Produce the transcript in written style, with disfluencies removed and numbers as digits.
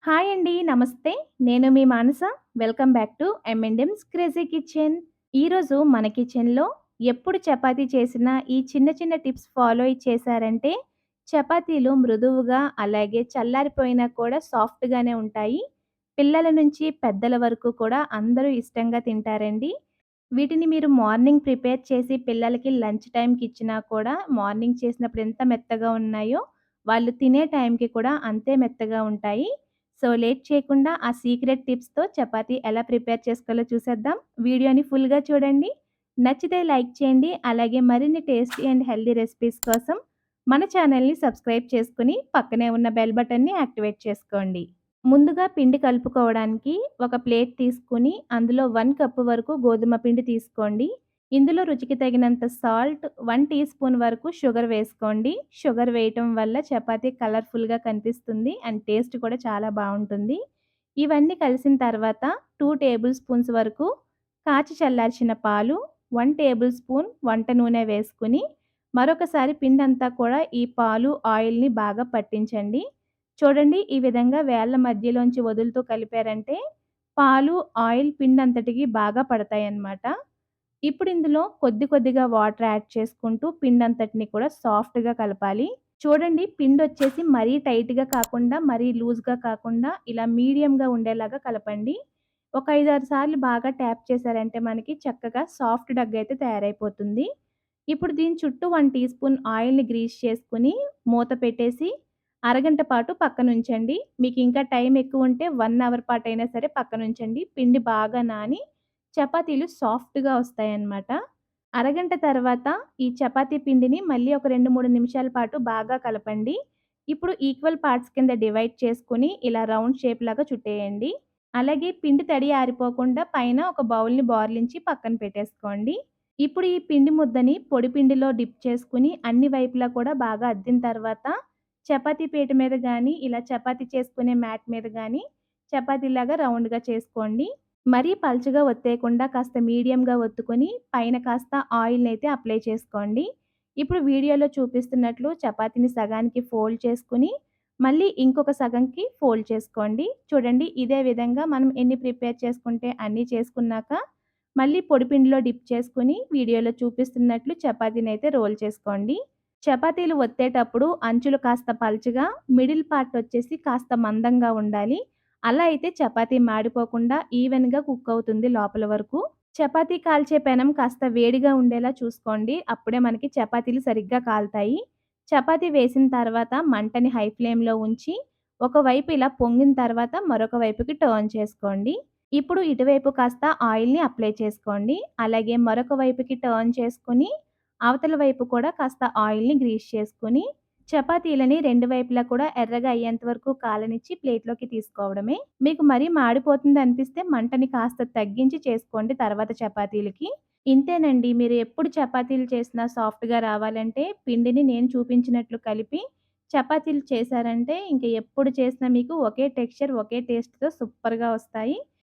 Hi అండి. నమస్తే. నేను మీ మానస. వెల్కమ్ బ్యాక్ టు ఎంఎండెమ్స్ క్రేజీ కిచెన్. ఈరోజు మన కిచెన్‌లో ఎప్పుడు చపాతీ చేసినా ఈ చిన్న చిన్న టిప్స్ ఫాలో అయ్యి చేశారంటే చపాతీలు మృదువుగా అలాగే చల్లారిపోయినా కూడా సాఫ్ట్‌గానే ఉంటాయి. పిల్లల నుంచి పెద్దల వరకు కూడా అందరూ ఇష్టంగా తింటారండి. వీటిని మీరు మార్నింగ్ ప్రిపేర్ చేసి పిల్లలకి లంచ్ టైమ్‌కి ఇచ్చినా కూడా మార్నింగ్ చేసినప్పుడు ఎంత మెత్తగా ఉన్నాయో, వాళ్ళు తినే టైంకి కూడా అంతే మెత్తగా ఉంటాయి. సో, లేట్ చేయకుండా ఆ సీక్రెట్ టిప్స్‌తో చపాతీ ఎలా ప్రిపేర్ చేసుకోవాలో చూసేద్దాం. వీడియోని ఫుల్‌గా చూడండి. నచ్చితే లైక్ చేయండి. అలాగే మరిన్ని టేస్టీ అండ్ హెల్తీ రెసిపీస్ కోసం మన ఛానల్‌ని సబ్స్క్రైబ్ చేసుకొని పక్కనే ఉన్న బెల్ బటన్‌ని యాక్టివేట్ చేసుకోండి. ముందుగా పిండి కలుపుకోవడానికి ఒక ప్లేట్ తీసుకొని అందులో 1 కప్ వరకు గోధుమ పిండి తీసుకోండి. ఇందులో రుచికి తగినంత సాల్ట్, 1 టీ స్పూన్ వరకు షుగర్ వేసుకోండి. షుగర్ వేయటం వల్ల చపాతీ కలర్‌ఫుల్‌గా కనిపిస్తుంది అండ్ టేస్ట్ కూడా చాలా బావుంటుంది. ఇవన్నీ కలిసిన తర్వాత 2 టేబుల్ స్పూన్స్ వరకు కాచి చల్లార్చిన పాలు, 1 టేబుల్ స్పూన్ వంట నూనె వేసుకొని మరొకసారి పిండంతా కూడా ఈ పాలు, ఆయిల్‌ని బాగా పట్టించండి. చూడండి ఈ విధంగా వేళ్ళ మధ్యలోంచి వదులుతూ కలిపారంటే పాలు, ఆయిల్ పిండంతటికి బాగా పడతాయన్నమాట. ఇప్పుడు ఇందులో కొద్ది కొద్దిగా వాటర్ యాడ్ చేసుకుంటూ పిండంతటిని కూడా సాఫ్ట్‌గా కలపాలి. చూడండి పిండొచ్చేసి మరీ టైట్‌గా కాకుండా, మరీ లూజ్‌గా కాకుండా ఇలా మీడియంగా ఉండేలాగా కలపండి. ఒక 5, 6 సార్లు బాగా ట్యాప్ చేశారంటే మనకి చక్కగా సాఫ్ట్ డగ్గయితే తయారైపోతుంది. ఇప్పుడు దీని చుట్టూ 1 టీ స్పూన్ ఆయిల్‌ని గ్రీస్ చేసుకొని మూత పెట్టేసి అరగంట పాటు పక్కనుంచండి. మీకింకా టైం ఎక్కువుంటే 1 అవర్ పాటైనా సరే పక్కనుంచండి. పిండి బాగా నాని చపాతీలు సాఫ్ట్‌గా వస్తాయన్నమాట. అరగంట తర్వాత ఈ చపాతీ పిండిని మళ్ళీ ఒక 2, 3 నిమిషాల పాటు బాగా కలపండి. ఇప్పుడు ఈక్వల్ పార్ట్స్ కింద డివైడ్ చేసుకొని ఇలా రౌండ్ షేప్ లాగా చుట్టేయండి. అలాగే పిండి తడి ఆరిపోకుండా పైన ఒక బౌల్‌ని బోర్లించి పక్కన పెట్టేసుకోండి. ఇప్పుడు ఈ పిండి ముద్దని పొడి పిండిలో డిప్ చేసుకొని అన్ని వైపులా కూడా బాగా అద్దిన తర్వాత చపాతీ పీట మీద గానీ, ఇలా చపాతీ చేసుకునే మ్యాట్ మీద గానీ చపాతీలాగా రౌండ్‌గా చేసుకోండి. మరీ పల్చగా ఒత్తేయకుండా కాస్త మీడియంగా ఒత్తుకొని పైన కాస్త ఆయిల్‌నైతే అప్లై చేసుకోండి. ఇప్పుడు వీడియోలో చూపిస్తున్నట్లు చపాతీని సగానికి ఫోల్డ్ చేసుకొని, మళ్ళీ ఇంకొక సగంకి ఫోల్డ్ చేసుకోండి. చూడండి ఇదే విధంగా మనం ఎన్ని ప్రిపేర్ చేసుకుంటే అన్నీ చేసుకున్నాక, మళ్ళీ పొడిపిండిలో డిప్ చేసుకొని వీడియోలో చూపిస్తున్నట్లు చపాతీనైతే రోల్ చేసుకోండి. చపాతీలు ఒత్తేటప్పుడు అంచులు కాస్త పల్చగా, మిడిల్ పార్ట్ వచ్చేసి కాస్త మందంగా ఉండాలి. అలా అయితే చపాతీ మాడిపోకుండా ఈవెన్‌గా కుక్ అవుతుంది లోపల వరకు. చపాతీ కాల్చే పెనం కాస్త వేడిగా ఉండేలా చూసుకోండి. అప్పుడే మనకి చపాతీలు సరిగ్గా కాలుతాయి. చపాతీ వేసిన తర్వాత మంటని హై ఫ్లేమ్‌లో ఉంచి, ఒకవైపు ఇలా పొంగిన తర్వాత మరొక వైపుకి టర్న్ చేసుకోండి. ఇప్పుడు ఇటువైపు కాస్త ఆయిల్‌ని అప్లై చేసుకోండి. అలాగే మరొక వైపుకి టర్న్ చేసుకొని, అవతల వైపు కూడా కాస్త ఆయిల్‌ని గ్రీస్ చేసుకొని, చపాతీలని 2 వైపులా కూడా ఎర్రగా అయ్యేంత వరకు కాలనిచ్చి ప్లేట్‌లోకి తీసుకోవడమే. మీకు మరీ మాడిపోతుందనిపిస్తే మంటని కాస్త తగ్గించి చేసుకోండి తర్వాత చపాతీలకి. ఇంతేనండి. మీరు ఎప్పుడు చపాతీలు చేసినా సాఫ్ట్‌గా రావాలంటే పిండిని నేను చూపించినట్లు కలిపి చపాతీలు చేశారంటే ఇంక ఎప్పుడు చేసినా మీకు ఒకే టెక్స్చర్, ఒకే టేస్ట్‌తో సూపర్‌గా వస్తాయి.